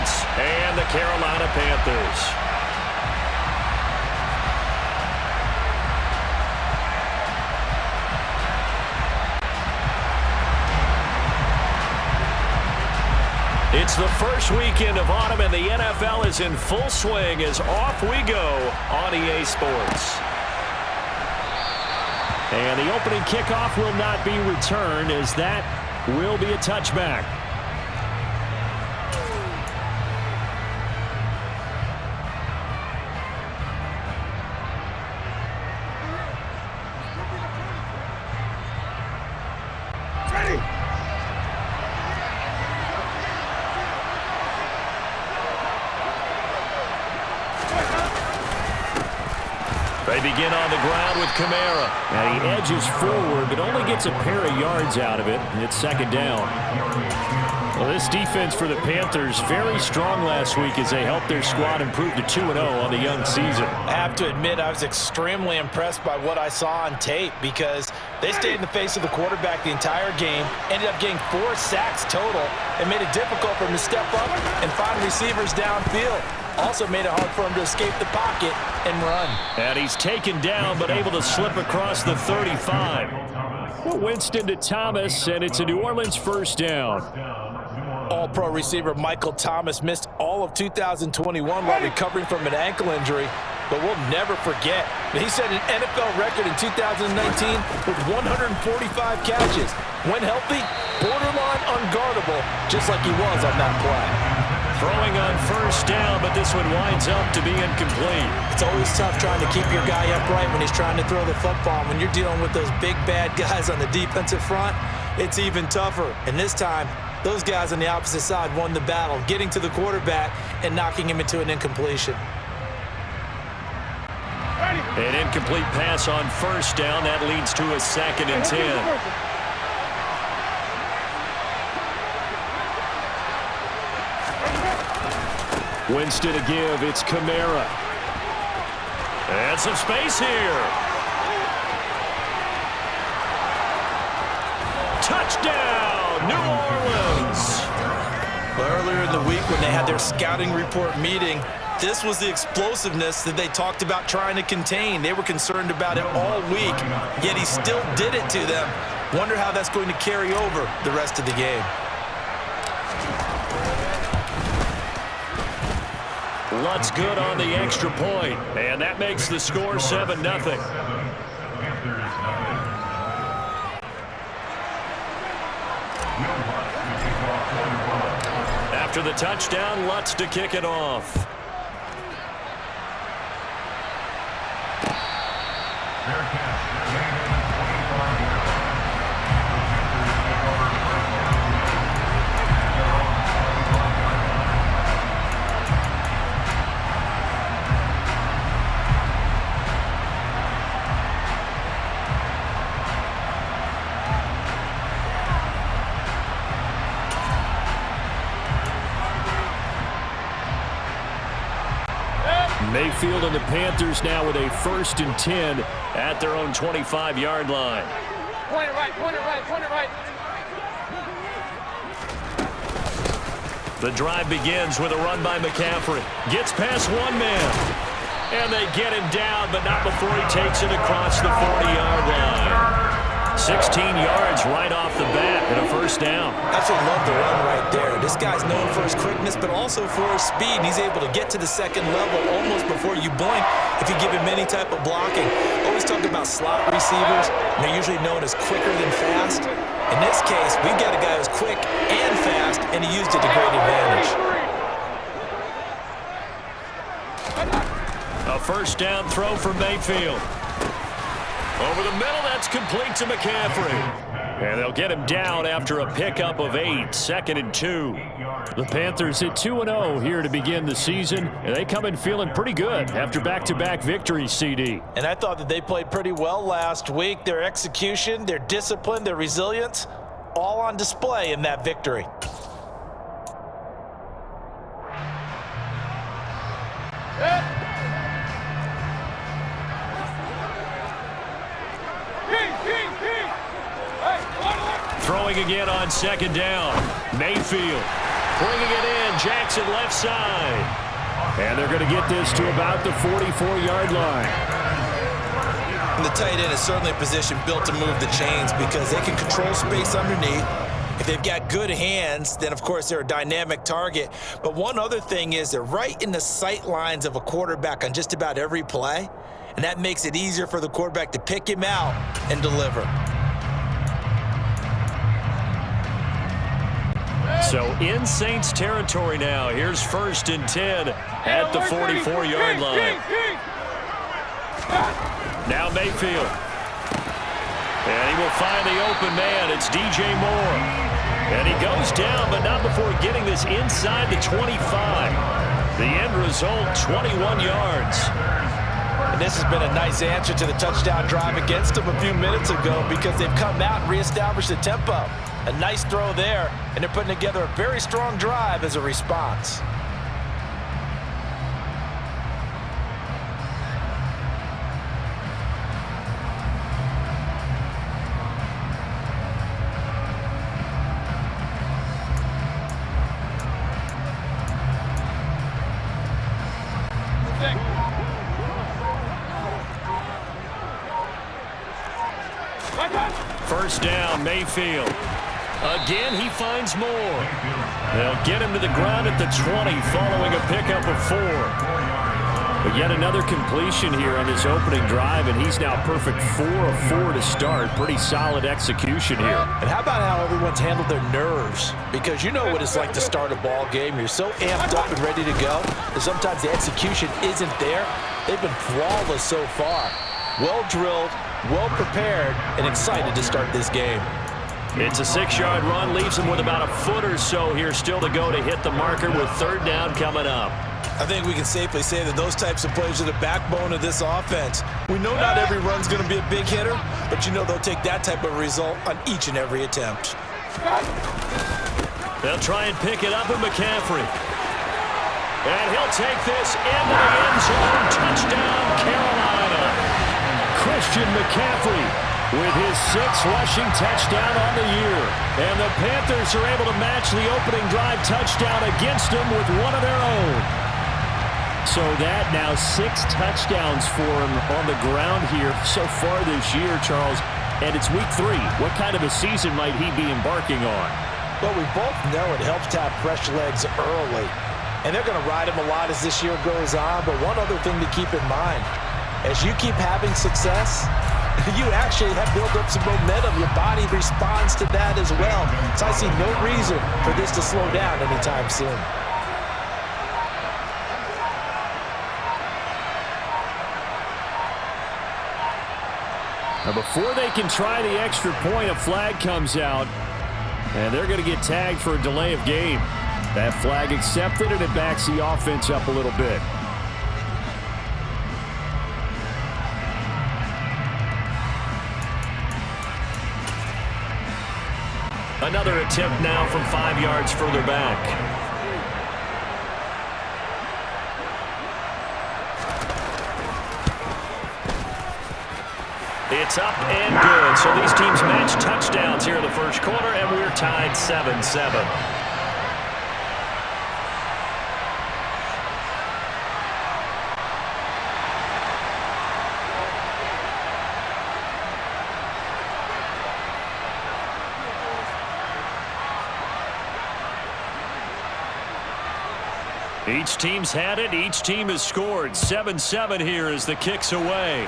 Saints and the Carolina Panthers. It's the first weekend of autumn, and the NFL is in full swing as off we go on EA Sports. And the opening kickoff will not be returned, as that will be a touchback. They begin on the ground with Kamara. And he edges forward, but only gets a pair of yards out of it. And it's second down. Well, this defense for the Panthers, very strong last week as they helped their squad improve to 2-0 on the young season. I have to admit, I was extremely impressed by what I saw on tape because they stayed in the face of the quarterback the entire game, ended up getting 4 sacks total, and made it difficult for him to step up and find receivers downfield. Also made it hard for him to escape the pocket and run. And he's taken down, but able to slip across the 35. Well, Winston to Thomas, and it's a New Orleans first down. All-pro receiver Michael Thomas missed all of 2021 while recovering from an ankle injury, but we'll never forget that he set an NFL record in 2019 with 145 catches. When healthy, borderline unguardable, just like he was on that play. Throwing on first down, but this one winds up to be incomplete. It's always tough trying to keep your guy upright when he's trying to throw the football. When you're dealing with those big, bad guys on the defensive front, it's even tougher. And this time, those guys on the opposite side won the battle, getting to the quarterback and knocking him into an incompletion. An incomplete pass on first down. That leads to a 2nd and 10. Winston to give. It's Kamara. And some space here. Touchdown, New Orleans. Earlier in the week when they had their scouting report meeting, this was the explosiveness that they talked about trying to contain. They were concerned about it all week, yet he still did it to them. Wonder how that's going to carry over the rest of the game. Lutt's good on the extra point, and that makes the score 7-0. After the touchdown, Lutz to kick it off. Mayfield and the Panthers now with a 1st and 10 at their own 25-yard line. Point it right, point it right, point it right. The drive begins with a run by McCaffrey. Gets past one man. And they get him down, but not before he takes it across the 40-yard line. 16 yards right off the bat and a first down. Absolutely love the run right there. This guy's known for his quickness, but also for his speed. And he's able to get to the second level almost before you blink if you give him any type of blocking. Always talk about slot receivers. They're usually known as quicker than fast. In this case, we've got a guy who's quick and fast, and he used it to great advantage. A first down throw for Mayfield. Over the middle, that's complete to McCaffrey. And they'll get him down after a pickup of 8, 2nd and 2. The Panthers hit 2-0 here to begin the season, and they come in feeling pretty good after back-to-back victories, CD. And I thought that they played pretty well last week. Their execution, their discipline, their resilience, all on display in that victory. Throwing again on 2nd down. Mayfield bringing it in Jackson left side. And they're going to get this to about the 44-yard line. And the tight end is certainly a position built to move the chains because they can control space underneath. If they've got good hands, then, of course, they're a dynamic target. But one other thing is they're right in the sight lines of a quarterback on just about every play, and that makes it easier for the quarterback to pick him out and deliver. So in Saints territory now. Here's 1st and 10 at the 44-yard line. Now Mayfield. And he will find the open man. It's DJ Moore. And he goes down, but not before getting this inside the 25. The end result, 21 yards. And this has been a nice answer to the touchdown drive against them a few minutes ago because they've come out and reestablished the tempo. A nice throw there, and they're putting together a very strong drive as a response. First down, Mayfield. Again, he finds Moore. They'll get him to the ground at the 20 following a pickup of 4. But yet another completion here on this opening drive, and he's now perfect 4 of 4 to start. Pretty solid execution here. And how about how everyone's handled their nerves? Because you know what it's like to start a ball game. You're so amped up and ready to go that sometimes the execution isn't there. They've been flawless so far. Well drilled, well prepared, and excited to start this game. It's a 6-yard run, leaves him with about a foot or so here still to go to hit the marker with 3rd down coming up. I think we can safely say that those types of plays are the backbone of this offense. We know not every run's going to be a big hitter, but you know they'll take that type of result on each and every attempt. They'll try and pick it up with McCaffrey. And he'll take this into the end zone. Touchdown, Carolina. Christian McCaffrey with his 6th rushing touchdown on the year. And the Panthers are able to match the opening drive touchdown against them with one of their own. So that now 6 touchdowns for him on the ground here so far this year, Charles. And it's week 3. What kind of a season might he be embarking on? Well, we both know it helps to have fresh legs early. And they're going to ride him a lot as this year goes on. But one other thing to keep in mind, as you keep having success, you actually have built up some momentum. Your body responds to that as well. So I see no reason for this to slow down anytime soon. Now before they can try the extra point, a flag comes out, and they're going to get tagged for a delay of game. That flag accepted, and it backs the offense up a little bit. Another attempt now from 5 yards further back. It's up and good. So these teams match touchdowns here in the first quarter, and we're tied 7-7. Each team's had it. Each team has scored. 7-7 here as the kick's away.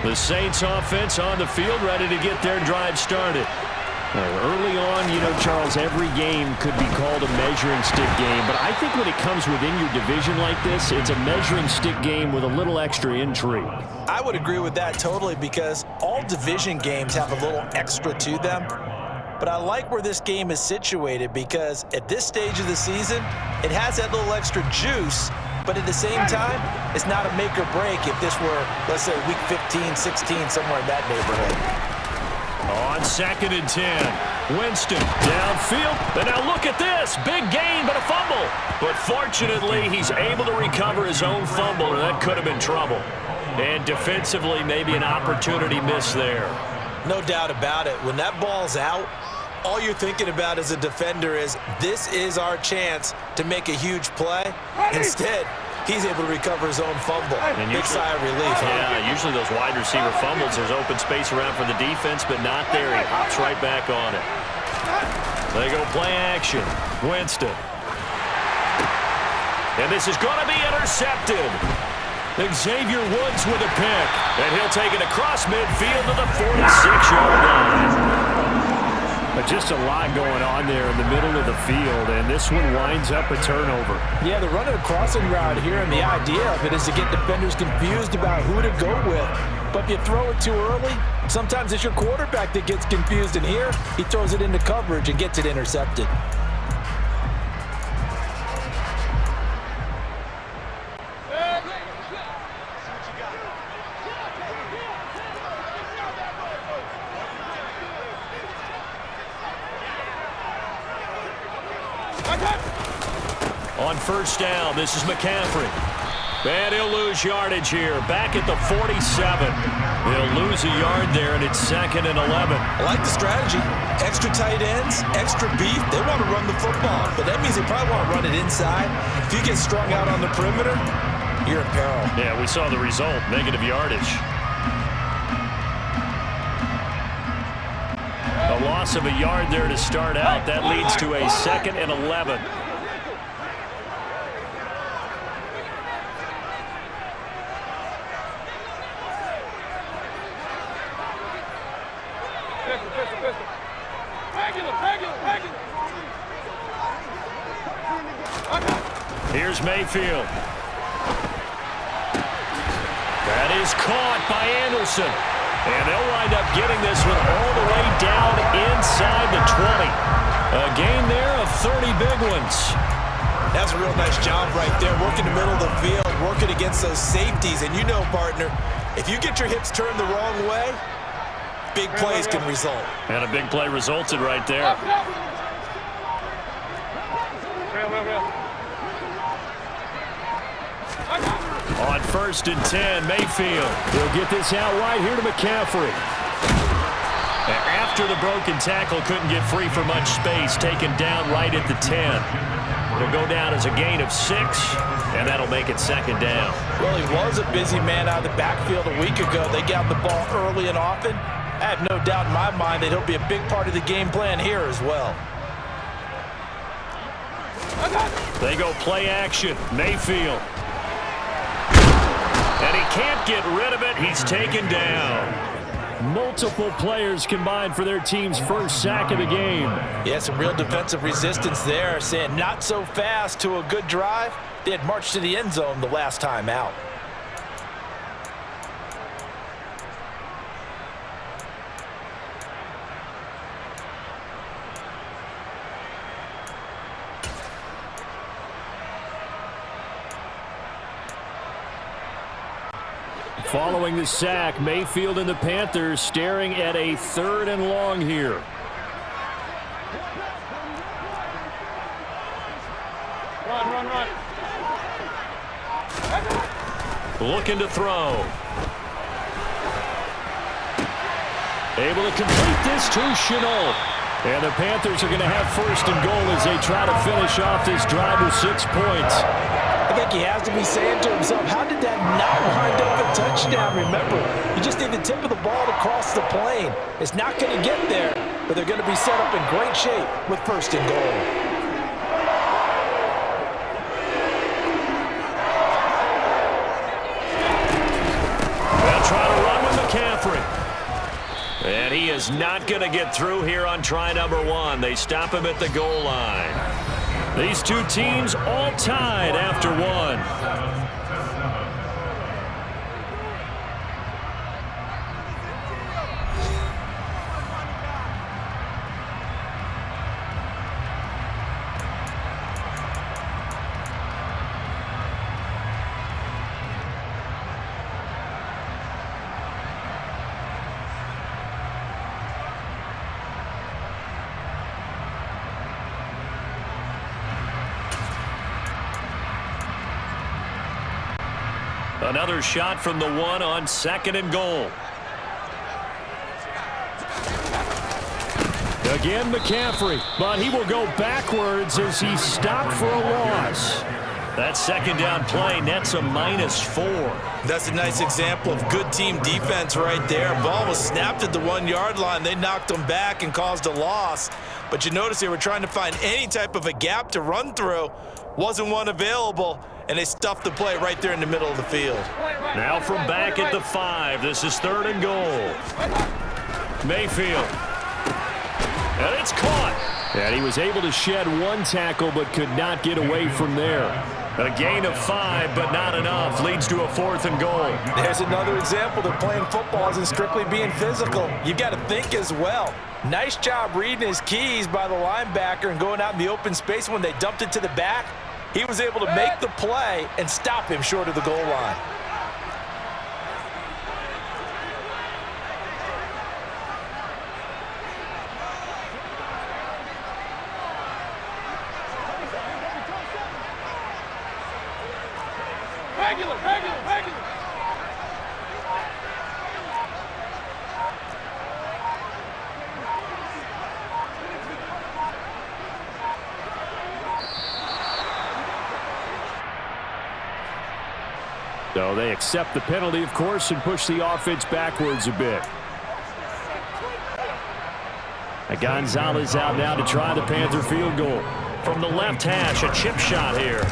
The Saints offense on the field, ready to get their drive started. Early on, you know, Charles, every game could be called a measuring stick game, but I think when it comes within your division like this, it's a measuring stick game with a little extra intrigue. I would agree with that totally because all division games have a little extra to them. But I like where this game is situated because at this stage of the season, it has that little extra juice, but at the same time, it's not a make or break if this were, let's say, week 15, 16, somewhere in that neighborhood. On 2nd and 10, Winston downfield. And now look at this. Big gain, but a fumble. But fortunately, he's able to recover his own fumble, or that could have been trouble. And defensively, maybe an opportunity miss there. No doubt about it. When that ball's out, all you're thinking about as a defender is, this is our chance to make a huge play. Instead, he's able to recover his own fumble. And big sigh of relief. Yeah, usually those wide receiver fumbles, there's open space around for the defense, but not there. He hops right back on it. They go play action. Winston. And this is going to be intercepted. Xavier Woods with a pick. And he'll take it across midfield to the 46-yard line. But just a lot going on there in the middle of the field, and this one winds up a turnover. Yeah, they're running a crossing route here, and the idea of it is to get defenders confused about who to go with. But if you throw it too early, sometimes it's your quarterback that gets confused, and here he throws it into coverage and gets it intercepted. On first down, this is McCaffrey. And he'll lose yardage here. Back at the 47. He'll lose a yard there, and it's 2nd and 11. I like the strategy. Extra tight ends, extra beef. They want to run the football, but that means they probably want to run it inside. If you get strung out on the perimeter, you're in peril. Yeah, we saw the result, negative yardage. A loss of a yard there to start out. That leads to a 2nd and 11. Here's Mayfield. That is caught by Anderson. And they'll wind up getting this one all the way down inside the 20. A gain there of 30 big ones. That's a real nice job right there, working the middle of the field, working against those safeties. And you know, partner, if you get your hips turned the wrong way, big plays can result. And a big play resulted right there. On 1st and 10, Mayfield. He'll get this out wide here to McCaffrey. And after the broken tackle, couldn't get free for much space, taken down right at the 10. It'll go down as a gain of 6, and that'll make it 2nd down. Well, he was a busy man out of the backfield a week ago. They got the ball early and often. I have no doubt in my mind that he'll be a big part of the game plan here as well. They go play action. Mayfield. And he can't get rid of it. He's taken down. Multiple players combined for their team's first sack of the game. Yeah, some real defensive resistance there, saying not so fast to a good drive. They had marched to the end zone the last time out. Following the sack, Mayfield and the Panthers staring at a 3rd and long here. Run. Looking to throw. Able to complete this to Shenault. And the Panthers are going to have 1st and goal as they try to finish off this drive with 6 points. I think he has to be saying to himself, how did that not wind up a touchdown? Remember, you just need the tip of the ball to cross the plane. It's not going to get there, but they're going to be set up in great shape with 1st and goal. They'll try to run with McCaffrey. And he is not going to get through here on try number 1. They stop him at the goal line. These two teams all tied after 1. Another shot from the 1 on 2nd and goal. Again, McCaffrey, but he will go backwards as he's stopped for a loss. That 2nd down play nets a -4. That's a nice example of good team defense right there. Ball was snapped at the 1-yard line. They knocked him back and caused a loss. But you notice they were trying to find any type of a gap to run through. Wasn't one available, and they stuffed the play right there in the middle of the field. Now from back at the 5, this is 3rd and goal. Mayfield. And it's caught. And he was able to shed 1 tackle but could not get away from there. A gain of 5, but not enough. Leads to a 4th and goal. There's another example that playing football isn't strictly being physical. You've got to think as well. Nice job reading his keys by the linebacker and going out in the open space. When they dumped it to the back, he was able to make the play and stop him short of the goal line. Regular. So they accept the penalty, of course, and push the offense backwards a bit. Gonzalez out now to try the Panther field goal. From the left hash, a chip shot here.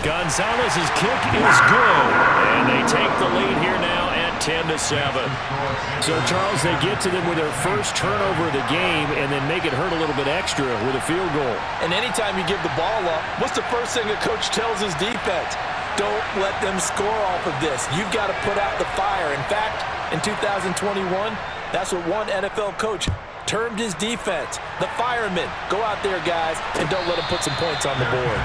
Gonzalez's kick is good, and they take the lead here now at 10-7. So, Charles, they get to them with their first turnover of the game and then make it hurt a little bit extra with a field goal. And anytime you give the ball up, what's the first thing a coach tells his defense? Don't let them score off of this. You've got to put out the fire. In fact, in 2021, that's what one NFL coach termed his defense. The firemen. Go out there, guys, and don't let them put some points on the board.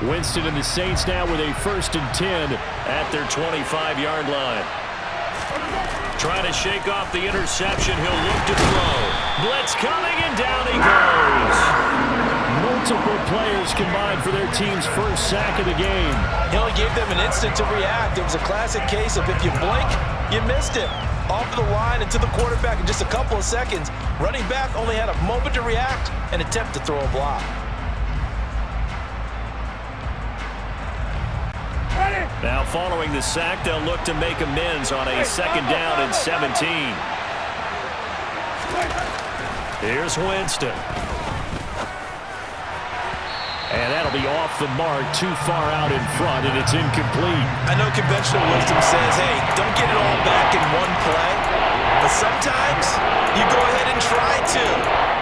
Winston and the Saints now with a 1st and 10 at their 25-yard line. Trying to shake off the interception. He'll look to throw. Blitz coming, and down he goes. Multiple players combined for their team's first sack of the game. He only gave them an instant to react. It was a classic case of if you blink, you missed it. Off the line and to the quarterback in just a couple of seconds. Running back only had a moment to react and attempt to throw a block. Now following the sack, they'll look to make amends on a 2nd down and 17. Here's Winston. And that'll be off the mark, too far out in front, and it's incomplete. I know conventional wisdom says, hey, don't get it all back in one play. But sometimes you go ahead and try to.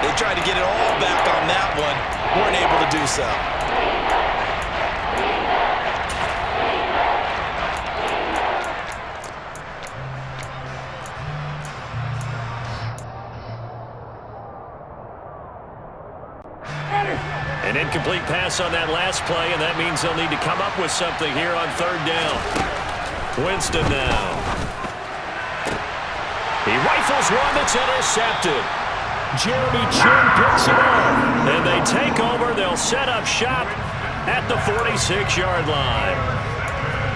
They tried to get it all back on that one. Weren't able to do so. An incomplete pass on that last play, and that means they'll need to come up with something here on 3rd down. Winston now. He rifles one that's intercepted. Jeremy Chin picks it up, and they take over. They'll set up shop at the 46-yard line.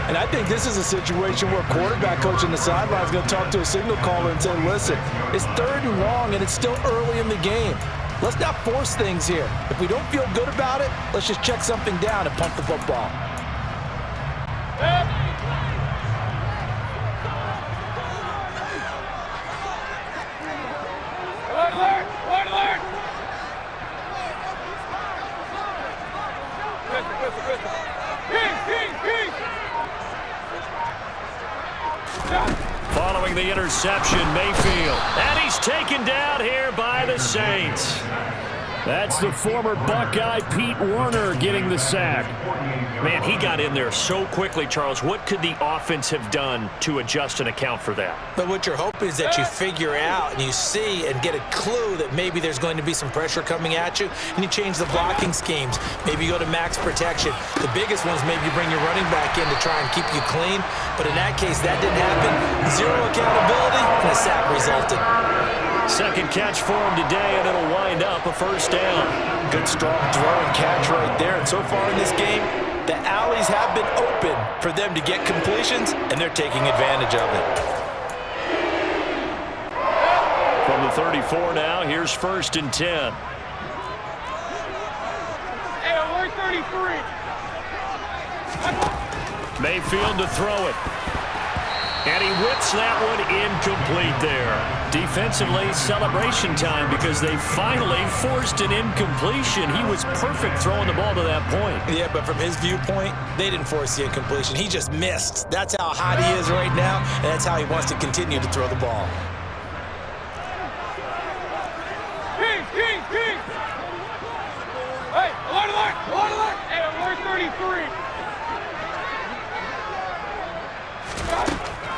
And I think this is a situation where a quarterback coach on the sideline is going to talk to a signal caller and say, listen, it's 3rd and long, and it's still early in the game. Let's not force things here. If we don't feel good about it, let's just check something down and pump the football. Alert! Following the interception, Mayfield. And he's taken down here by the Saints. That's the former Buckeye Pete Werner getting the sack. Man, he got in there so quickly, Charles. What could the offense have done to adjust and account for that? But what you're hoping is that you figure out and you see and get a clue that maybe there's going to be some pressure coming at you, and you change the blocking schemes. Maybe you go to max protection. The biggest one is maybe you bring your running back in to try and keep you clean. But in that case, that didn't happen. Zero accountability, and a sack resulted. Second catch for him today, and it'll wind up a first down. Good, strong throw and catch right there. And so far in this game, the alleys have been open for them to get completions, and they're taking advantage of it. From the 34 now, here's 1st and 10. Hey, we're 33. Mayfield to throw it. And he whips that one incomplete there. Defensively, celebration time because they finally forced an incompletion. He was perfect throwing the ball to that point. Yeah, but from his viewpoint, they didn't force the incompletion. He just missed. That's how hot he is right now, and that's how he wants to continue to throw the ball. King. Hey, alert. Hey, we're 33.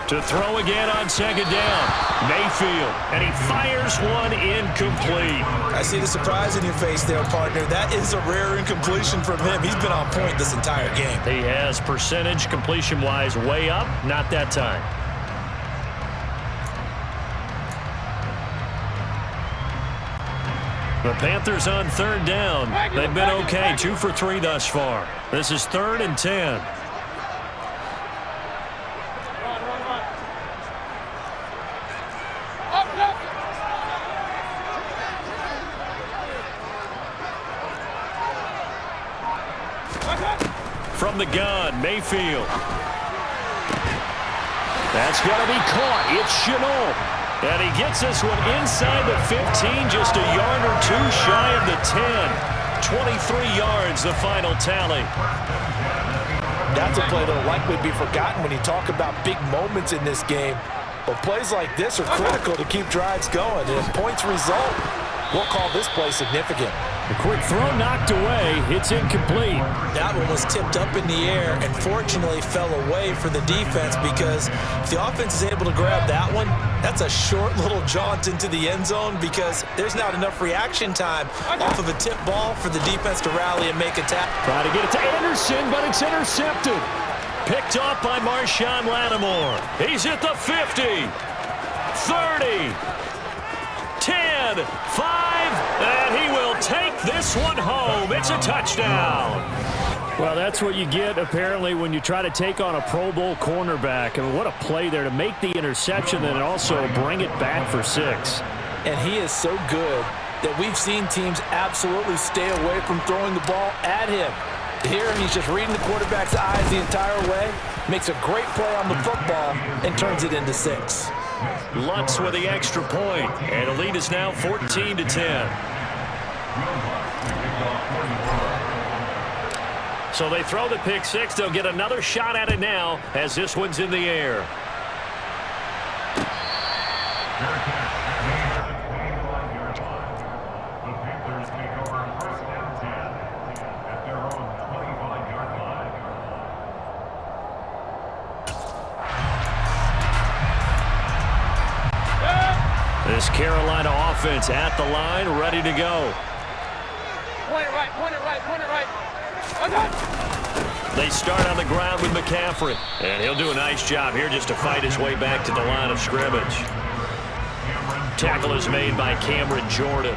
To throw again on 2nd down. Mayfield, and he fires one incomplete. I see the surprise in your face there, partner. That is a rare incompletion from him. He's been on point this entire game. He has percentage completion-wise way up, not that time. The Panthers on 3rd down. They've been okay, 2 for 3 thus far. This is 3rd and 10. From the gun, Mayfield. That's going to be caught. It's Chenault. And he gets this one inside the 15, just a yard or two shy of the 10. 23 yards, the final tally. That's a play that will likely be forgotten when you talk about big moments in this game. But plays like this are critical to keep drives going. And if points result, we'll call this play significant. The quick throw knocked away. It's incomplete. That one was tipped up in the air and fortunately fell away for the defense, because if the offense is able to grab that one, that's a short little jaunt into the end zone because there's not enough reaction time off of a tip ball for the defense to rally and make a tackle. Try to get it to Anderson, but it's intercepted. Picked off by Marshawn Lattimore. He's at the 50, 30, 10, 5, and he will take this one home. It's a touchdown. Well, that's what you get, apparently, when you try to take on a Pro Bowl cornerback. I mean, what a play there to make the interception and also bring it back for 6. And he is so good that we've seen teams absolutely stay away from throwing the ball at him. Here, he's just reading the quarterback's eyes the entire way, makes a great play on the football, and turns it into 6. Lutz with the extra point, and the lead is now 14-10. So they throw the pick 6. They'll get another shot at it now as this one's in the air. This Carolina offense at the line, ready to go. Point it right. They start on the ground with McCaffrey, and he'll do a nice job here just to fight his way back to the line of scrimmage. Tackle is made by Cameron Jordan.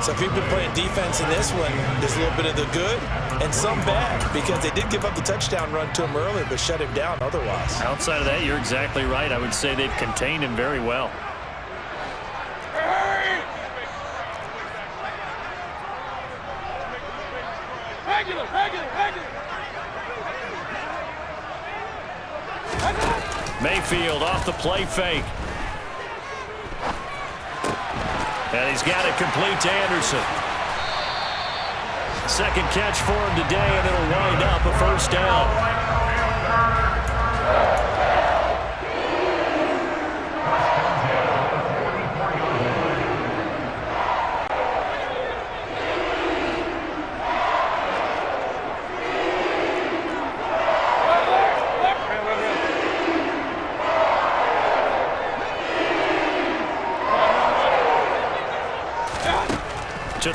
So if you've been playing defense in this one, there's a little bit of the good and some bad, because they did give up the touchdown run to him earlier but shut him down otherwise. Outside of that, you're exactly right. I would say they've contained him very well. Mayfield off the play fake. And he's got it complete to Anderson. Second catch for him today, and it'll wind up a first down.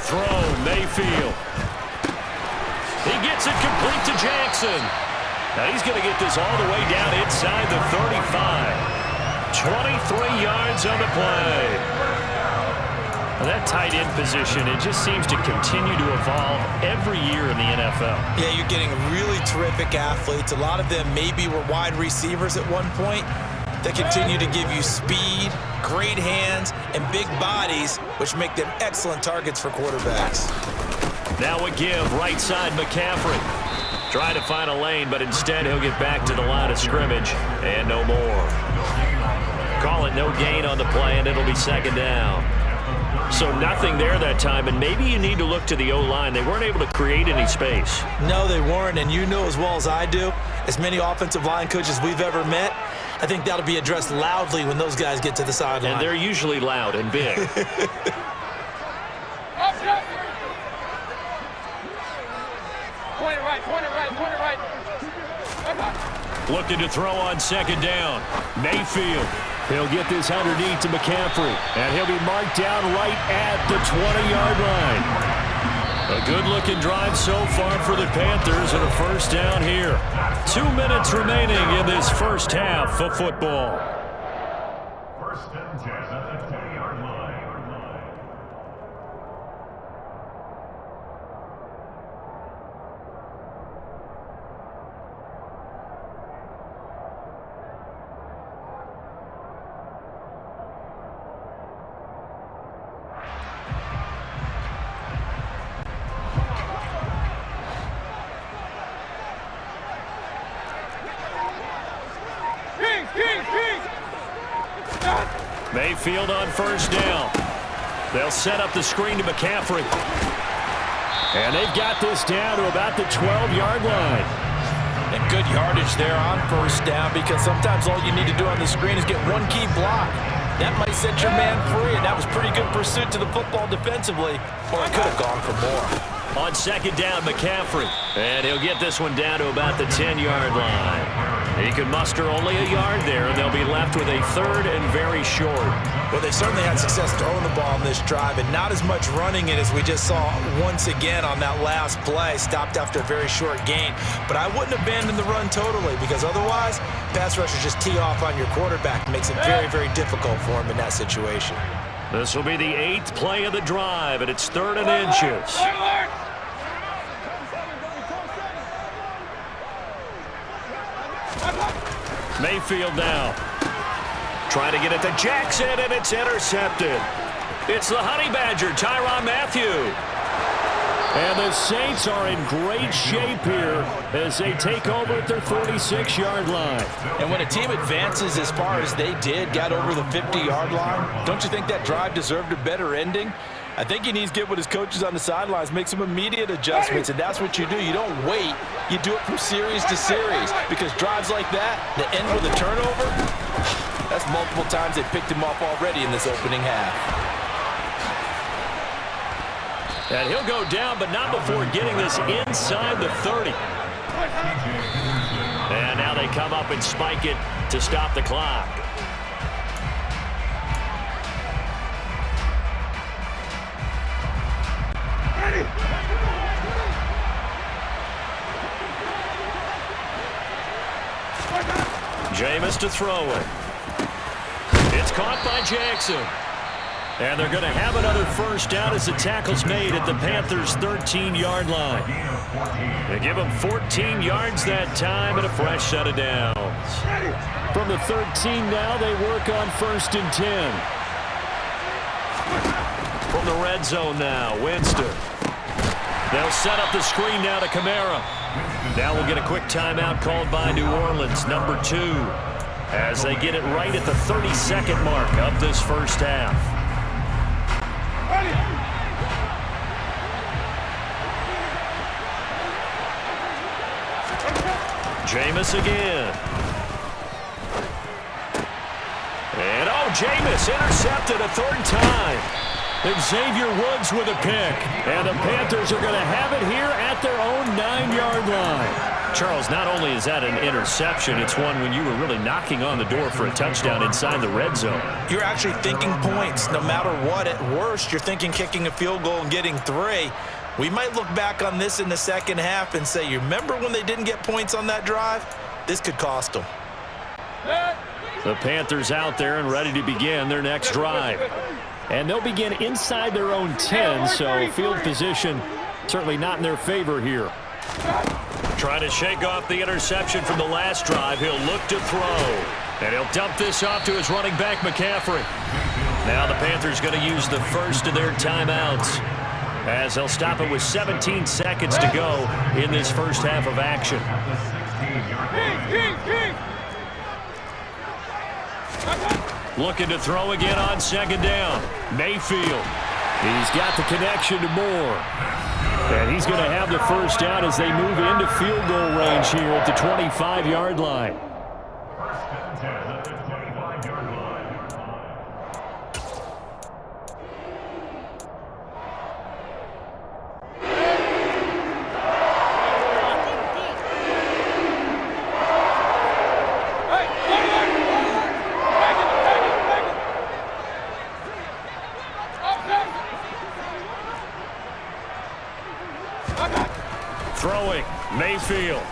throw, Mayfield. He gets it complete to Jackson. Now he's going to get this all the way down inside the 35. 23 yards on the play. Well, that tight end position, it just seems to continue to evolve every year in the NFL. Yeah, you're getting really terrific athletes. A lot of them maybe were wide receivers at one point that continue to give you speed, great hands, and big bodies, which make them excellent targets for quarterbacks. Now a give, right side McCaffrey. Trying to find a lane, but instead he'll get back to the line of scrimmage, and no more. Call it no gain on the play, and it'll be second down. So nothing there that time, and maybe you need to look to the O-line. They weren't able to create any space. No, they weren't, and you know as well as I do, as many offensive line coaches we've ever met, I think that'll be addressed loudly when those guys get to the sideline. And they're usually loud and big. 20 right. Looking to throw on second down. Mayfield. He'll get this underneath to McCaffrey. And he'll be marked down right at the 20-yard line. A good-looking drive so far for the Panthers and a first down here. 2 minutes remaining in this first half of football. First and 10 at the 20-yard line. Mayfield on first down. They'll set up the screen to McCaffrey. And they've got this down to about the 12-yard line. And good yardage there on first down, because sometimes all you need to do on the screen is get one key block. That might set your man free, and that was pretty good pursuit to the football defensively, or it could have gone for more. On second down, McCaffrey. And he'll get this one down to about the 10-yard line. He can muster only a yard there, and they'll be left with a third and very short. Well, they certainly had success throwing the ball on this drive, and not as much running it as we just saw once again on that last play. Stopped after a very short gain. But I wouldn't abandon the run totally, because otherwise, pass rushers just tee off on your quarterback. It makes it very, very difficult for him in that situation. This will be the 8th play of the drive, and it's 3rd and inches. Mayfield now. Trying to get it to Jackson, and it's intercepted. It's the Honey Badger, Tyrann Mathieu. And the Saints are in great shape here as they take over at their 46-yard line. And when a team advances as far as they did, got over the 50-yard line, don't you think that drive deserved a better ending? I think he needs to get with his coaches on the sidelines, make some immediate adjustments, and that's what you do. You don't wait. You do it from series to series, because drives like that end with a turnover, that's multiple times they picked him off already in this opening half. And he'll go down, but not before getting this inside the 30. And now they come up and spike it to stop the clock. Jameis to throw it. It's caught by Jackson. And they're going to have another first down as the tackle's made at the Panthers' 13-yard line. They give them 14 yards that time and a fresh set of downs. From the 13 now, they work on 1st and 10. From the red zone now, Winston. They'll set up the screen now to Kamara. Now we'll get a quick timeout called by New Orleans, number 2, as they get it right at the 32nd mark of this first half. Jameis again. And Jameis intercepted a 3rd time. And Xavier Woods with a pick. And the Panthers are going to have it here at their own 9-yard line. Charles, not only is that an interception, it's one when you were really knocking on the door for a touchdown inside the red zone. You're actually thinking points. No matter what, at worst, you're thinking kicking a field goal and getting 3. We might look back on this in the second half and say, you remember when they didn't get points on that drive? This could cost them. The Panthers out there and ready to begin their next drive. And they'll begin inside their own 10, so field position certainly not in their favor here. Trying to shake off the interception from the last drive. He'll look to throw. And he'll dump this off to his running back, McCaffrey. Now the Panthers going to use the first of their timeouts, as they'll stop it with 17 seconds to go in this first half of action. Looking to throw again on second down. Mayfield. He's got the connection to Moore. And he's going to have the first down as they move into field goal range here at the 25-yard line. First and 10 at the 25-yard line. Throwing, Mayfield.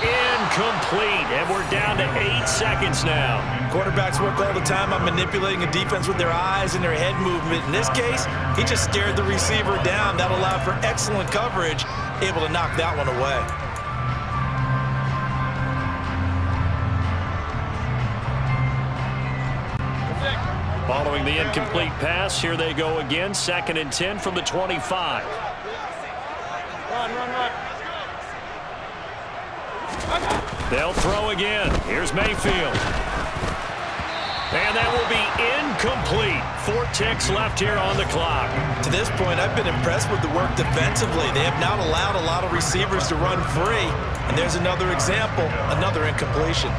Incomplete, and we're down to 8 seconds now. Quarterbacks work all the time on manipulating a defense with their eyes and their head movement. In this case, he just stared the receiver down. That allowed for excellent coverage, able to knock that one away. Following the incomplete pass, here they go again. 2nd and 10 from the 25. Run. They'll throw again. Here's Mayfield. And that will be incomplete. 4 ticks left here on the clock. To this point, I've been impressed with the work defensively. They have not allowed a lot of receivers to run free. And there's another example, another incompletion.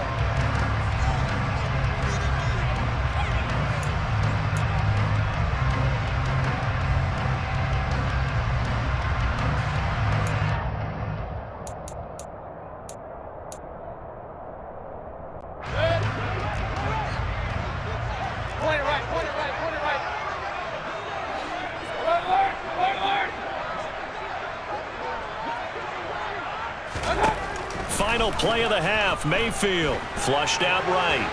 Final play of the half. Mayfield flushed out right.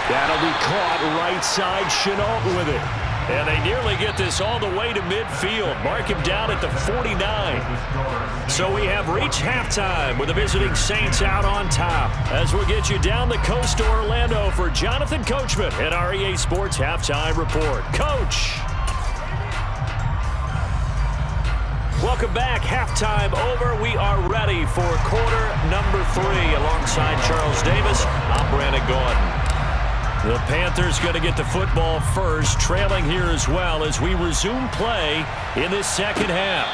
That'll be caught right side. Chenault with it. And they nearly get this all the way to midfield. Mark him down at the 49. So we have reached halftime with the visiting Saints out on top. As we'll get you down the coast to Orlando for Jonathan Coachman at our EA Sports Halftime Report. Coach. Welcome back. Halftime over. We are ready for quarter number 3 alongside Charles Davis. I'm Brandon Gordon. The Panthers going to get the football first, trailing here as well as we resume play in this second half.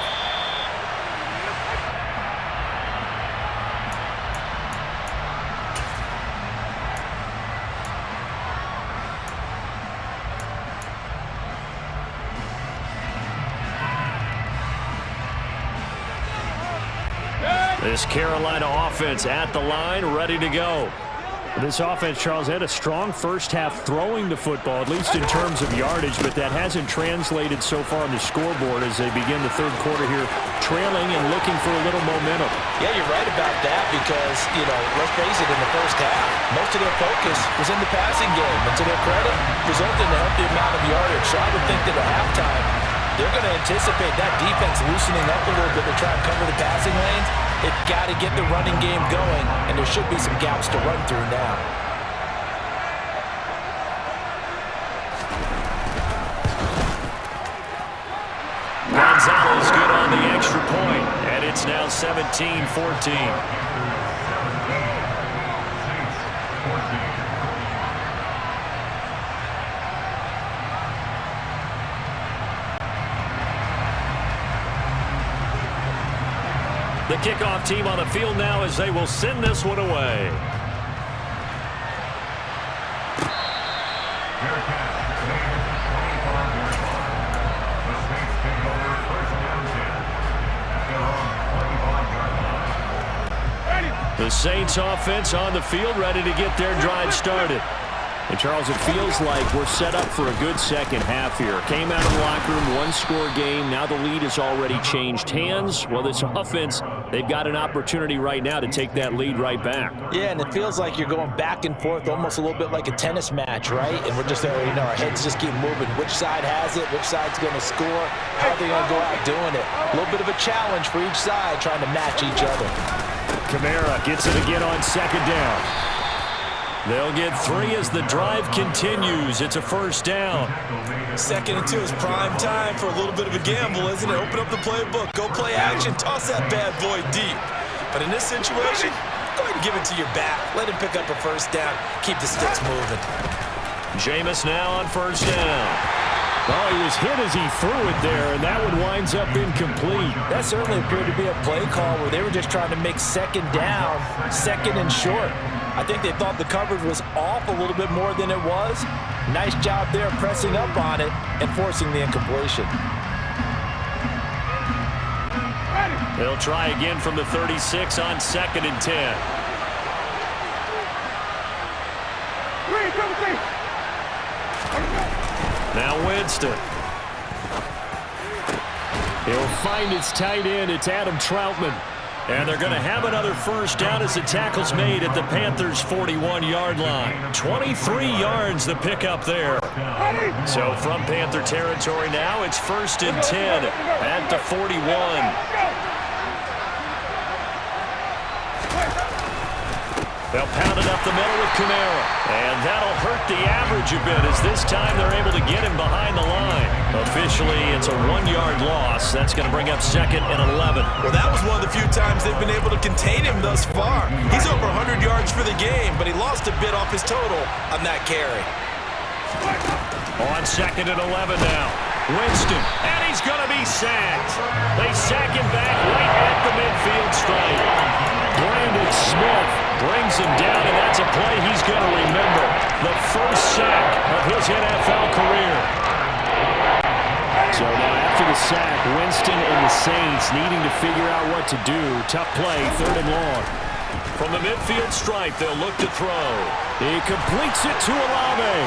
This Carolina offense at the line, ready to go. This offense, Charles, had a strong first half throwing the football, at least in terms of yardage, but that hasn't translated so far on the scoreboard as they begin the third quarter here, trailing and looking for a little momentum. Yeah, you're right about that because, let's face it, in the first half, most of their focus was in the passing game. And to their credit, resulted in a healthy amount of yardage. So I would think that at halftime, they're going to anticipate that defense loosening up a little bit to try and cover the passing lanes. They've got to get the running game going, and there should be some gaps to run through now. Gonzalez good on the extra point, and it's now 17-14. The kickoff team on the field now as they will send this one away. Here it comes. The Saints take over first The Saints offense on the field, ready to get their drive started. And, Charles, it feels like we're set up for a good second half here. Came out of the locker room, one-score game. Now the lead has already changed hands. Well, this offense, they've got an opportunity right now to take that lead right back. Yeah, and it feels like you're going back and forth almost a little bit like a tennis match, right? And we're just, our heads just keep moving. Which side has it? Which side's going to score? How are they going to go out doing it? A little bit of a challenge for each side trying to match each other. Kamara gets it again on second down. They'll get 3 as the drive continues. It's a first down. 2nd and 2 is prime time for a little bit of a gamble, isn't it? Open up the playbook, go play action, toss that bad boy deep. But in this situation, go ahead and give it to your back. Let him pick up a first down. Keep the sticks moving. Jameis now on first down. Oh, he was hit as he threw it there, and that one winds up incomplete. That certainly appeared to be a play call where they were just trying to make second down, second and short. I think they thought the coverage was off a little bit more than it was. Nice job there pressing up on it and forcing the incompletion. They'll try again from the 36 on 2nd and 10. Now Winston. He'll find his tight end. It's Adam Troutman. And they're going to have another first down as the tackle's made at the Panthers' 41-yard line. 23 yards the pickup there. So from Panther territory now, it's 1st and 10 at the 41. They'll pound it up the middle with Kamara. And that'll hurt the average a bit as this time they're able to get him behind the line. Officially, it's a 1-yard loss. That's going to bring up 2nd and 11. Well, that was one of the few times they've been able to contain him thus far. He's over 100 yards for the game, but he lost a bit off his total on that carry. On 2nd and 11 now. Winston, and he's going to be sacked. They sack him back right at the midfield stripe. Brandon Smith brings him down, and that's a play he's going to remember. The first sack of his NFL career. So now after the sack, Winston and the Saints needing to figure out what to do. Tough play, 3rd and long. From the midfield stripe, they'll look to throw. He completes it to Olave.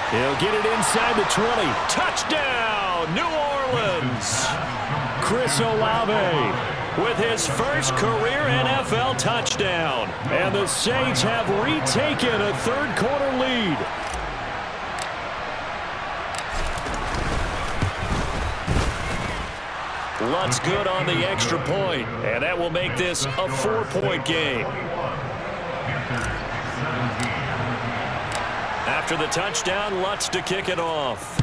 He'll get it inside the 20. Touchdown, New Orleans. Chris Olave with his first career NFL touchdown. And the Saints have retaken a 3rd quarter lead. Lutz good on the extra point, and that will make this a 4-point game. After the touchdown, Lutz to kick it off.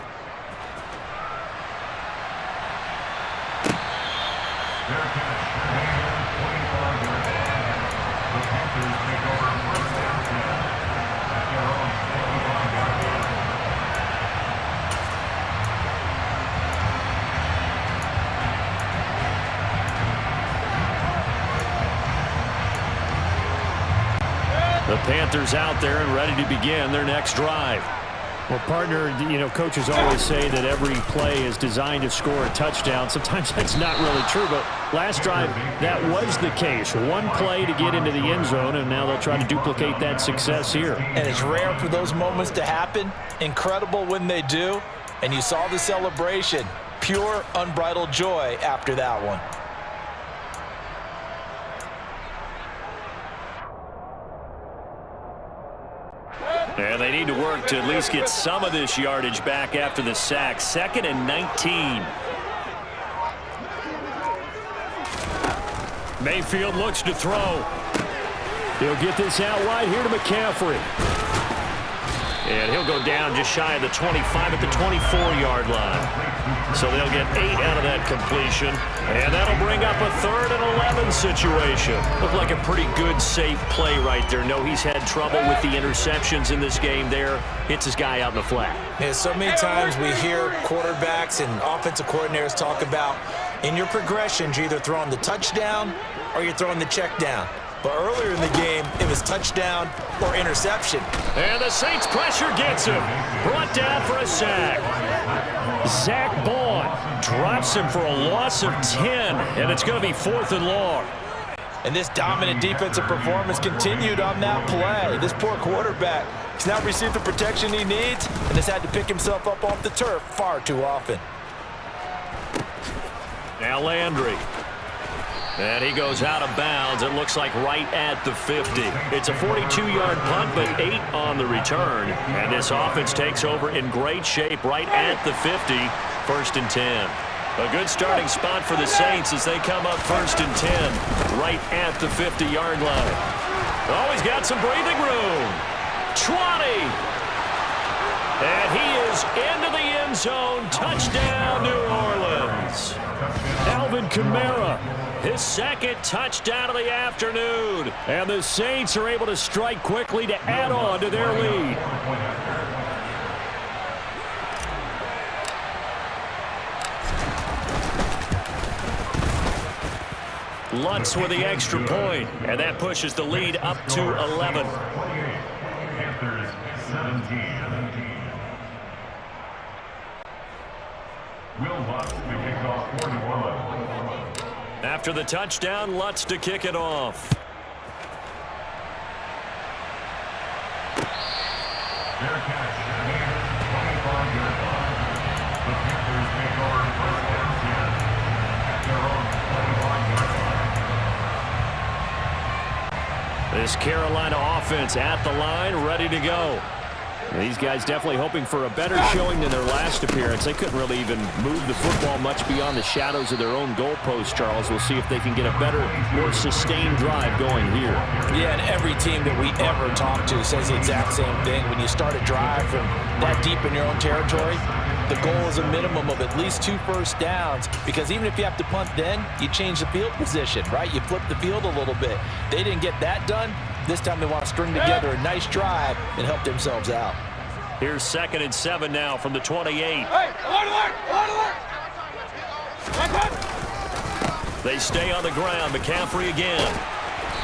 The Panthers out there and ready to begin their next drive. Well, partner, coaches always say that every play is designed to score a touchdown. Sometimes that's not really true, but last drive, that was the case. One play to get into the end zone, and now they'll try to duplicate that success here. And it's rare for those moments to happen. Incredible when they do. And you saw the celebration. Pure, unbridled joy after that one. And they need to work to at least get some of this yardage back after the sack. 2nd and 19. Mayfield looks to throw. He'll get this out wide here to McCaffrey. And he'll go down just shy of the 25 at the 24-yard line. So they'll get 8 out of that completion. And that'll bring up a 3rd and 11 situation. Looked like a pretty good, safe play right there. No, he's had trouble with the interceptions in this game there. Hits his guy out in the flat. Yeah, so many times we hear quarterbacks and offensive coordinators talk about in your progressions, you're either throwing the touchdown or you're throwing the check down. But earlier in the game, it was touchdown or interception. And the Saints pressure gets him. Brought down for a sack. Zach Bond drops him for a loss of 10, and it's going to be 4th and long. And this dominant defensive performance continued on that play. This poor quarterback has now received the protection he needs and has had to pick himself up off the turf far too often. Now Landry. And he goes out of bounds. It looks like right at the 50. It's a 42-yard punt, but 8 on the return. And this offense takes over in great shape right at the 50, 1st and 10. A good starting spot for the Saints as they come up 1st and 10, right at the 50-yard line. Oh, he's got some breathing room. 20. And he is into the end zone. Touchdown, New Orleans. Alvin Kamara, his 2nd touchdown of the afternoon. And the Saints are able to strike quickly to add on to their lead. Lutz with the extra point, and that pushes the lead up to 11. Panthers 17. Will Lutz to kick off 41. After the touchdown, Lutz to kick it off. Their catch near 25-yard line. The Panthers take over 1st and 10 at their own 25-yard line. This Carolina offense at the line, ready to go. These guys definitely hoping for a better showing than their last appearance. They couldn't really even move the football much beyond the shadows of their own goalpost, Charles. We'll see if they can get a better, more sustained drive going here. Yeah, and every team that we ever talk to says the exact same thing. When you start a drive from that deep in your own territory, the goal is a minimum of at least 2 first downs, because even if you have to punt then, you change the field position, right? You flip the field a little bit. They didn't get that done. This time they want to string together a nice drive and help themselves out. Here's 2nd and 7 now from the 28. Hey, alert, alert! They stay on the ground. McCaffrey again.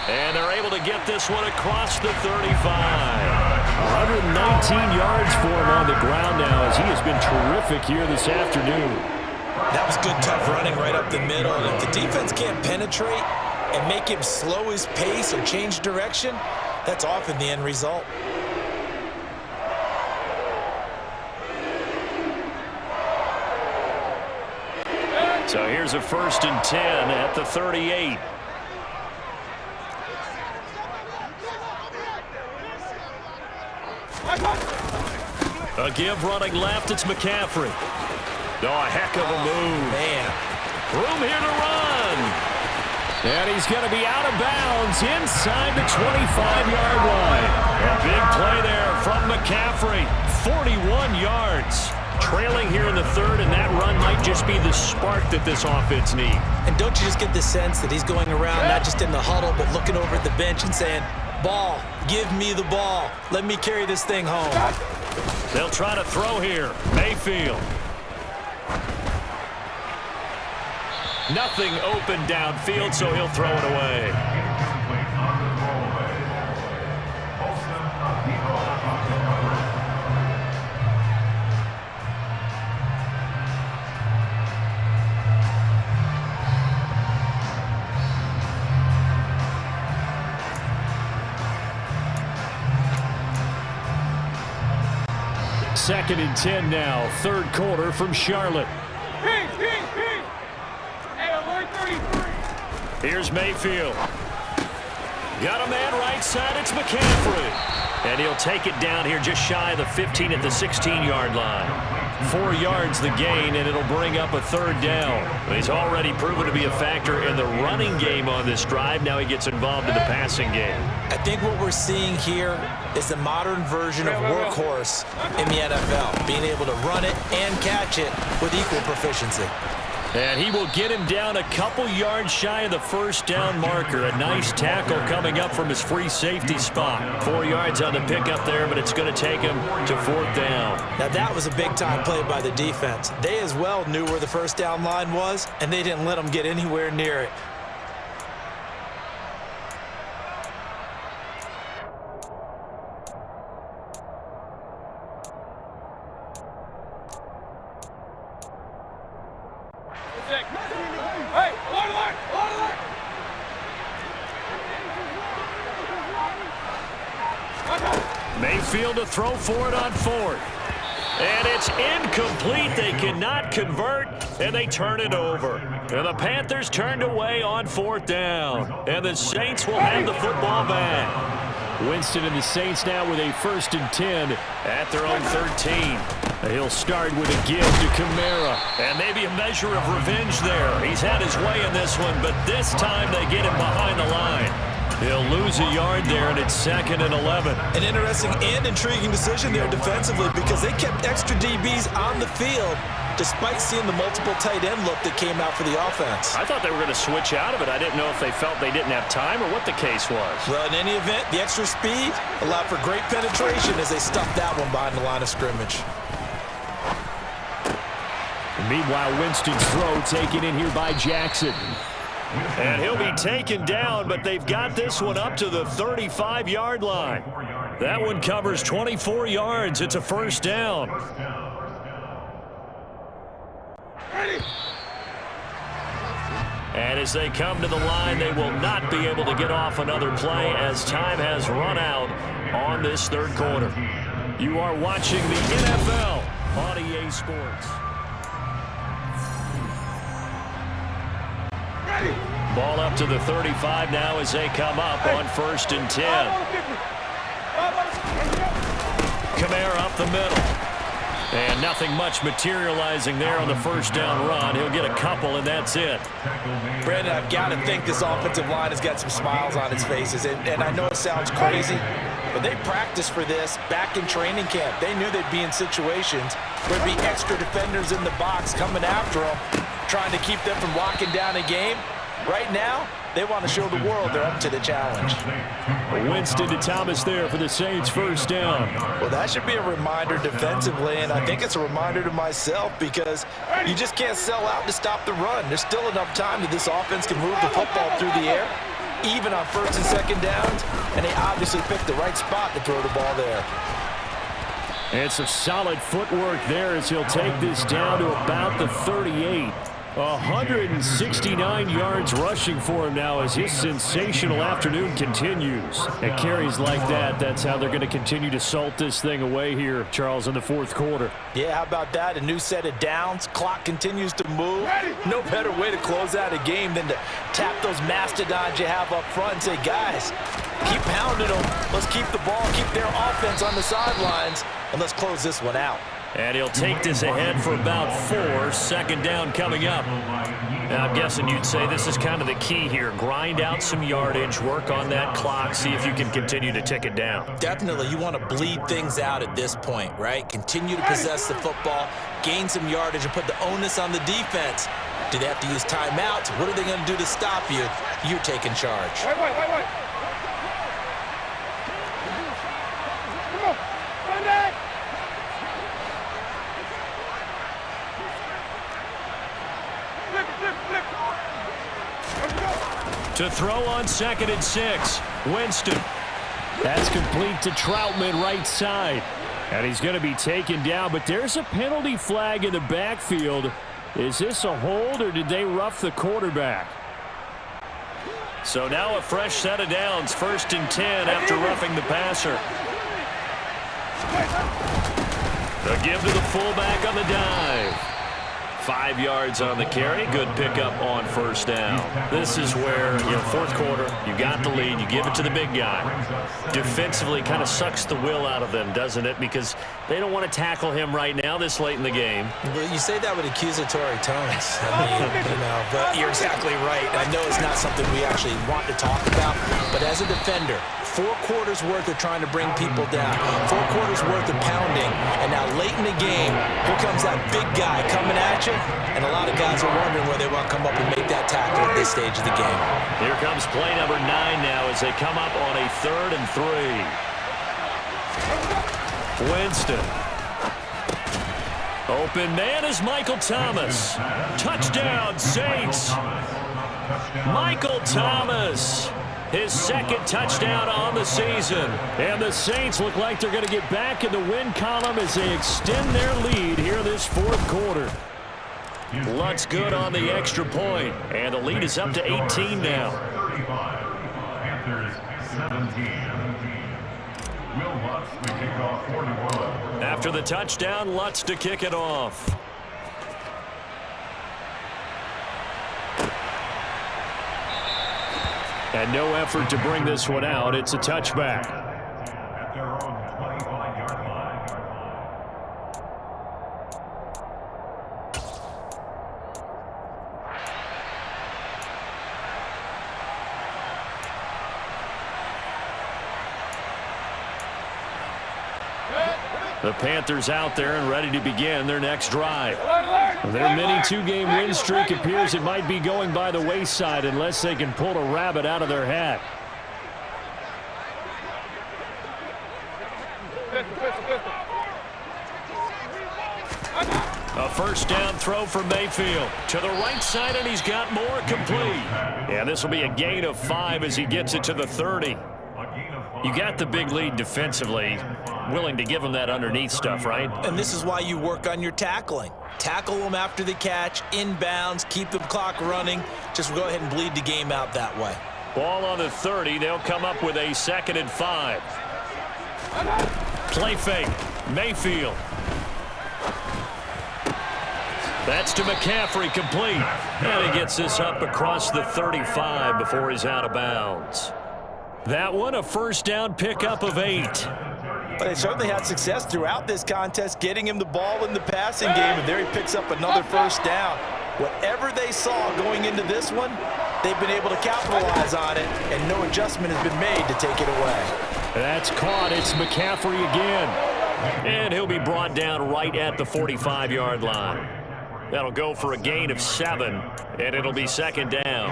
And they're able to get this one across the 35. 119 yards for him on the ground now, as he has been terrific here this afternoon. That was good, tough running right up the middle. And if the defense can't penetrate and make him slow his pace or change direction, that's often the end result. So here's a 1st and 10 at the 38. A give running left, it's McCaffrey. Oh, a heck of a move. Man. Room here to run. And he's going to be out of bounds inside the 25-yard line. A big play there from McCaffrey. 41 yards. Trailing here in the 3rd, and that run might just be the spark that this offense needs. And don't you just get the sense that he's going around not just in the huddle, but looking over at the bench and saying, ball, give me the ball. Let me carry this thing home. They'll try to throw here. Mayfield. Nothing open downfield, so he'll throw it away. Second and 10 now, 3rd quarter from Charlotte. Hey, alert 33. Here's Mayfield. Got a man right side, it's McCaffrey. And he'll take it down here just shy of the 15 at the 16-yard line. 4 yards the gain, and it'll bring up a 3rd down. He's already proven to be a factor in the running game on this drive. Now he gets involved in the passing game. I think what we're seeing here is the modern version of workhorse in the NFL, being able to run it and catch it with equal proficiency. And he will get him down a couple yards shy of the 1st down marker. A nice tackle coming up from his free safety spot. 4 yards on the pickup there, but it's going to take him to 4th down. Now that was a big-time play by the defense. They as well knew where the 1st down line was, and they didn't let them get anywhere near it. Hey, alert! Mayfield to throw for it on fourth. And it's incomplete. They cannot convert, and they turn it over. And the Panthers turned away on fourth down. And the Saints will have the football back. Winston and the Saints now with a 1st and 10 at their own 13. He'll start with a give to Kamara. And maybe a measure of revenge there. He's had his way in this one, but this time they get him behind the line. He'll lose a yard there, and it's 2nd and 11. An interesting and intriguing decision there defensively because they kept extra DBs on the field despite seeing the multiple tight end look that came out for the offense. I thought they were going to switch out of it. I didn't know if they felt they didn't have time or what the case was. Well, in any event, the extra speed allowed for great penetration as they stuffed that one behind the line of scrimmage. Meanwhile, Winston's throw taken in here by Jackson. And he'll be taken down, but they've got this one up to the 35-yard line. That one covers 24 yards. It's a 1st down. And as they come to the line, they will not be able to get off another play as time has run out on this 3rd quarter. You are watching the NFL on EA Sports. Ball up to the 35 now as they come up on 1st and 10. Kamara up the middle. And nothing much materializing there on the 1st down run. He'll get a couple, and that's it. Brandon, I've got to think this offensive line has got some smiles on its faces. And I know it sounds crazy, but they practiced for this back in training camp. They knew they'd be in situations where there'd be extra defenders in the box coming after them, trying to keep them from locking down a game. Right now, they want to show the world they're up to the challenge. Winston to Thomas there for the Saints' 1st down. Well, that should be a reminder defensively, and I think it's a reminder to myself because you just can't sell out to stop the run. There's still enough time that this offense can move the football through the air, even on 1st and 2nd downs, and they obviously picked the right spot to throw the ball there. And some solid footwork there as he'll take this down to about the 38. 169 yards rushing for him now as his sensational afternoon continues. And carries like that, that's how they're going to continue to salt this thing away here, Charles, in the 4th quarter. Yeah, how about that? A new set of downs. Clock continues to move. No better way to close out a game than to tap those mastodons you have up front and say, guys, keep pounding them. Let's keep the ball, keep their offense on the sidelines, and let's close this one out. And he'll take this ahead for about 4. 2nd down coming up. Now, I'm guessing you'd say this is kind of the key here. Grind out some yardage, work on that clock, see if you can continue to tick it down. Definitely. You want to bleed things out at this point, right? Continue to possess the football, gain some yardage, and put the onus on the defense. Do they have to use timeouts? What are they going to do to stop you? You're taking charge. Wait. Come on. Run that. To throw on 2nd and 6. Winston. That's complete to Troutman right side. And he's going to be taken down, but there's a penalty flag in the backfield. Is this a hold or did they rough the quarterback? So now a fresh set of downs. 1st and 10 after roughing the passer. A give to the fullback on the dive. 5 yards on the carry. Good pickup on 1st down. This is where, 4th quarter, you got the lead, you give it to the big guy. Defensively kind of sucks the will out of them, doesn't it? Because they don't want to tackle him right now this late in the game. Well, you say that with accusatory tones. But you're exactly right. I know it's not something we actually want to talk about, but as a defender, 4 quarters worth of trying to bring people down, 4 quarters worth of pounding, and now late in the game, here comes that big guy coming at you, and a lot of guys are wondering where they want to come up and make that tackle at this stage of the game. Here comes play number 9 now as they come up on a 3rd and 3. Winston. Open man is Michael Thomas. Touchdown, Saints. Michael Thomas. His 2nd touchdown on the season. And the Saints look like they're going to get back in the win column as they extend their lead here this 4th quarter. Lutz good on the extra point. And the lead is up to 18 now. Panthers 17. After the touchdown, Lutz to kick it off. And no effort to bring this one out. It's a touchback. At their own 25-yard line. The Panthers out there and ready to begin their next drive. Their mini two-game win streak appears it might be going by the wayside unless they can pull a rabbit out of their hat. A first down throw for Mayfield. To the right side, and he's got more complete. Yeah, this will be a gain of 5 as he gets it to the 30. You got the big lead defensively. Willing to give him that underneath stuff, right? And this is why you work on your tackling. Tackle them after the catch, inbounds, keep the clock running. Just go ahead and bleed the game out that way. Ball on the 30. They'll come up with a 2nd and 5. Play fake. Mayfield. That's to McCaffrey, complete. And he gets this up across the 35 before he's out of bounds. That one, a first down pickup of 8. But they certainly had success throughout this contest, getting him the ball in the passing game, and there he picks up another first down. Whatever they saw going into this one, they've been able to capitalize on it, and no adjustment has been made to take it away. That's caught. It's McCaffrey again. And he'll be brought down right at the 45-yard line. That'll go for a gain of 7, and it'll be 2nd down.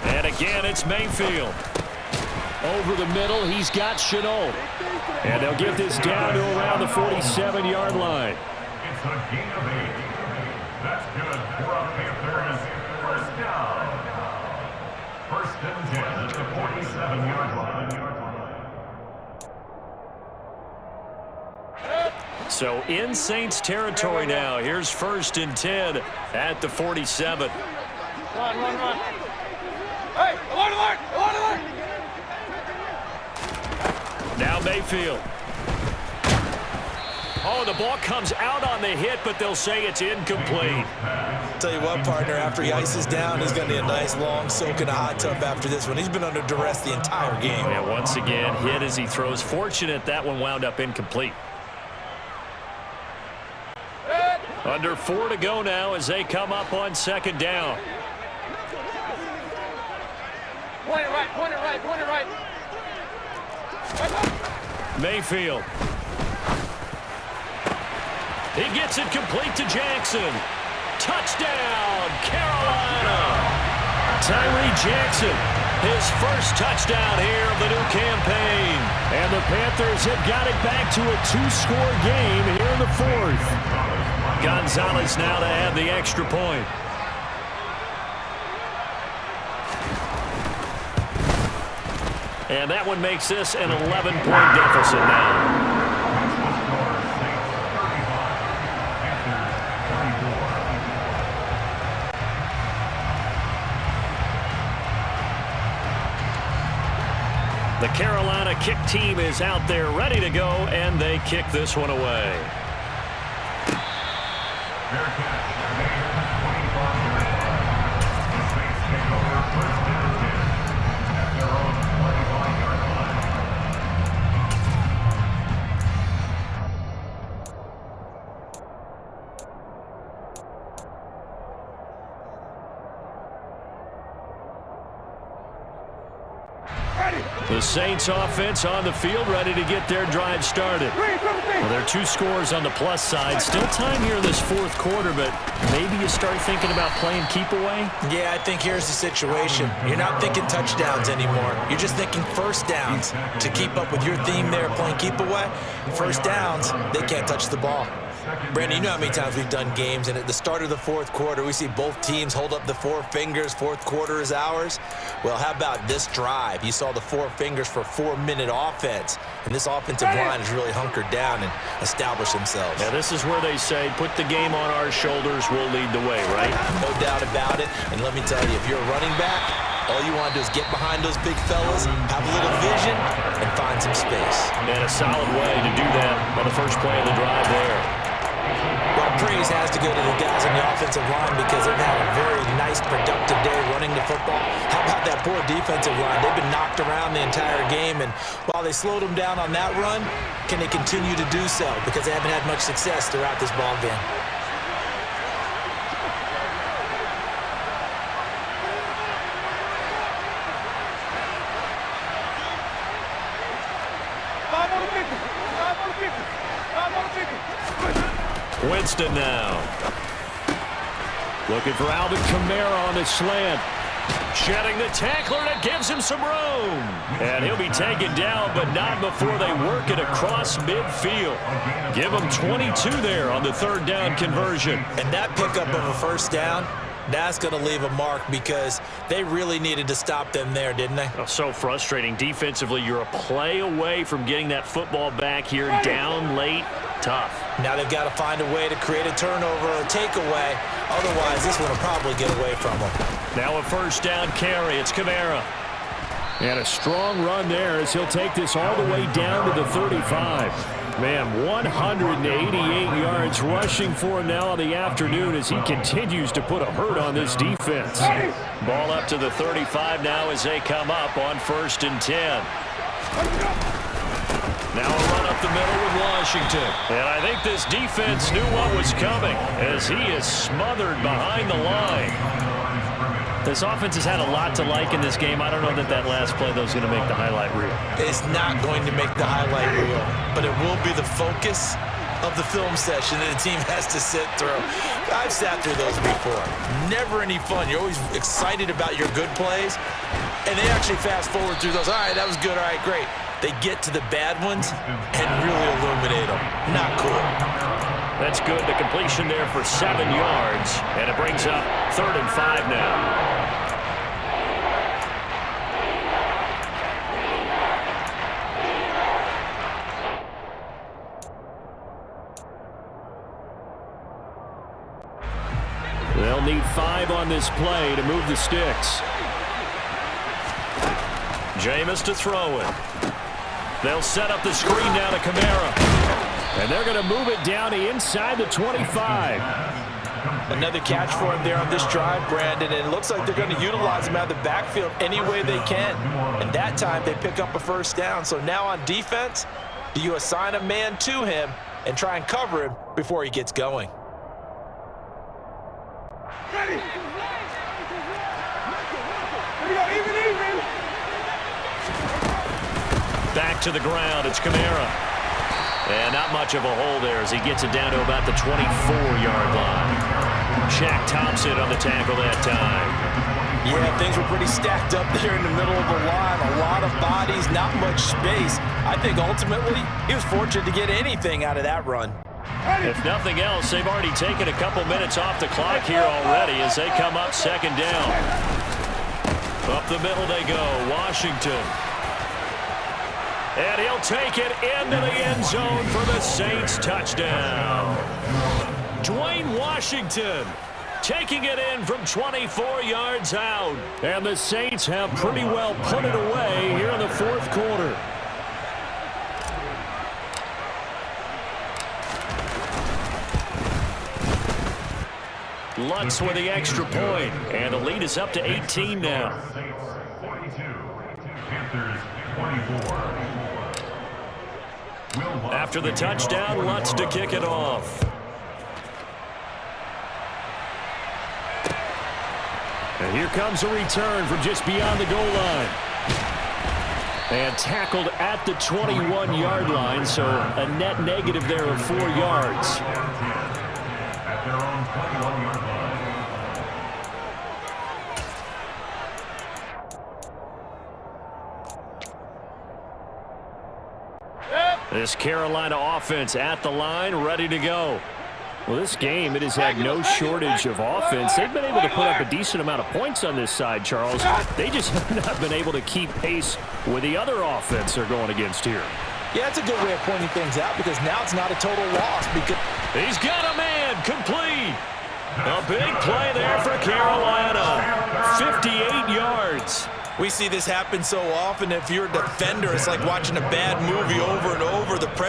And again, it's Mayfield. Over the middle, he's got Chenault. And they'll get this down to around the 47-yard line. It's a gain of 8. That's good for a Panthers first down. 1st and 10 at the 47-yard line. So in Saints territory now. Here's 1st and 10 at the 47. Run. Hey, alert! Now Mayfield. Oh, the ball comes out on the hit, but they'll say it's incomplete. Tell you what, partner, after he ices down, he's going to need a nice long soak in a hot tub after this one. He's been under duress the entire game. And once again, hit as he throws. Fortunate that one wound up incomplete. Under 4 to go now as they come up on 2nd down. Point it right. Mayfield. He gets it complete to Jackson. Touchdown, Carolina. Tyree Jackson, his first touchdown here of the new campaign. And the Panthers have got it back to a 2-score game here in the 4th. Gonzalez now to add the extra point. And that one makes this an 11-point deficit now. The Carolina kick team is out there ready to go, and they kick this one away. The Saints offense on the field ready to get their drive started. Well, there are 2 scores on the plus side. Still time here in this 4th quarter, but maybe you start thinking about playing keep away? Yeah, I think here's the situation. You're not thinking touchdowns anymore. You're just thinking first downs. To keep up with your theme there, playing keep away, first downs, they can't touch the ball. Brandon, you know how many times we've done games, and at the start of the fourth quarter, we see both teams hold up the four fingers, fourth quarter is ours. Well, how about this drive? You saw the four fingers for 4-minute offense, and this offensive line has really hunkered down and established themselves. Yeah, this is where they say, put the game on our shoulders, we'll lead the way, right? No doubt about it, and let me tell you, if you're a running back, all you want to do is get behind those big fellas, have a little vision, and find some space. And a solid way to do that on the first play of the drive there. Well, praise has to go to the guys on the offensive line because they've had a very nice, productive day running the football. How about that poor defensive line? They've been knocked around the entire game, and while they slowed them down on that run, can they continue to do so? Because they haven't had much success throughout this ball game. Winston now. Looking for Alvin Kamara on the slant. Shedding the tackler, and it gives him some room. And he'll be taken down, but not before they work it across midfield. Give him 22 there on the third down conversion. And that pickup of a first down, that's going to leave a mark because they really needed to stop them there, didn't they? Oh, so frustrating. Defensively, you're a play away from getting that football back here down late. Tough. Now they've got to find a way to create a turnover or takeaway. Otherwise, this one will probably get away from them. Now a first down carry. It's Kamara. And a strong run there as he'll take this all the way down to the 35. Man, 188 yards rushing for him now on the afternoon as he continues to put a hurt on this defense. Ball up to the 35 now as they come up on 1st and 10. Now a run up the middle with Washington. And I think this defense knew what was coming as he is smothered behind the line. This offense has had a lot to like in this game. I don't know that last play, though, is going to make the highlight reel. It's not going to make the highlight reel, but it will be the focus of the film session that the team has to sit through. I've sat through those before. Never any fun. You're always excited about your good plays, and they actually fast forward through those. All right, that was good. All right, great. They get to the bad ones and really illuminate them. Not cool. That's good. The completion there for 7 yards, and it brings up 3rd and 5 now. They'll need 5 on this play to move the sticks. Jameis to throw it. They'll set up the screen down to Kamara. And they're going to move it down to inside the 25. Another catch for him there on this drive, Brandon, and it looks like they're going to utilize him out of the backfield any way they can. And that time they pick up a first down. So now on defense, do you assign a man to him and try and cover him before he gets going? Ready. Here we go, even. Back to the ground. It's Kamara. And not much of a hole there as he gets it down to about the 24-yard line. Shaq Thompson on the tackle that time. Yeah, things were pretty stacked up there in the middle of the line. A lot of bodies, not much space. I think ultimately he was fortunate to get anything out of that run. If nothing else, they've already taken a couple minutes off the clock here already as they come up 2nd down. Up the middle they go. Washington. And he'll take it into the end zone for the Saints touchdown. Dwayne Washington taking it in from 24 yards out. And the Saints have pretty well put it away here in the 4th quarter. Lutz with the extra point, and the lead is up to 18 now. After the touchdown, Lutz to kick it off. And here comes a return from just beyond the goal line. And tackled at the 21-yard line, so a net negative there of 4 yards. At their own 21-yard line. This Carolina offense at the line, ready to go. Well, this game, it has had no shortage of offense. They've been able to put up a decent amount of points on this side, Charles. They just have not been able to keep pace with the other offense they're going against here. Yeah, that's a good way of pointing things out because now it's not a total loss. Because He's got a man complete. A big play there for Carolina. 58 yards. We see this happen so often. If you're a defender, it's like watching a bad movie over and over. The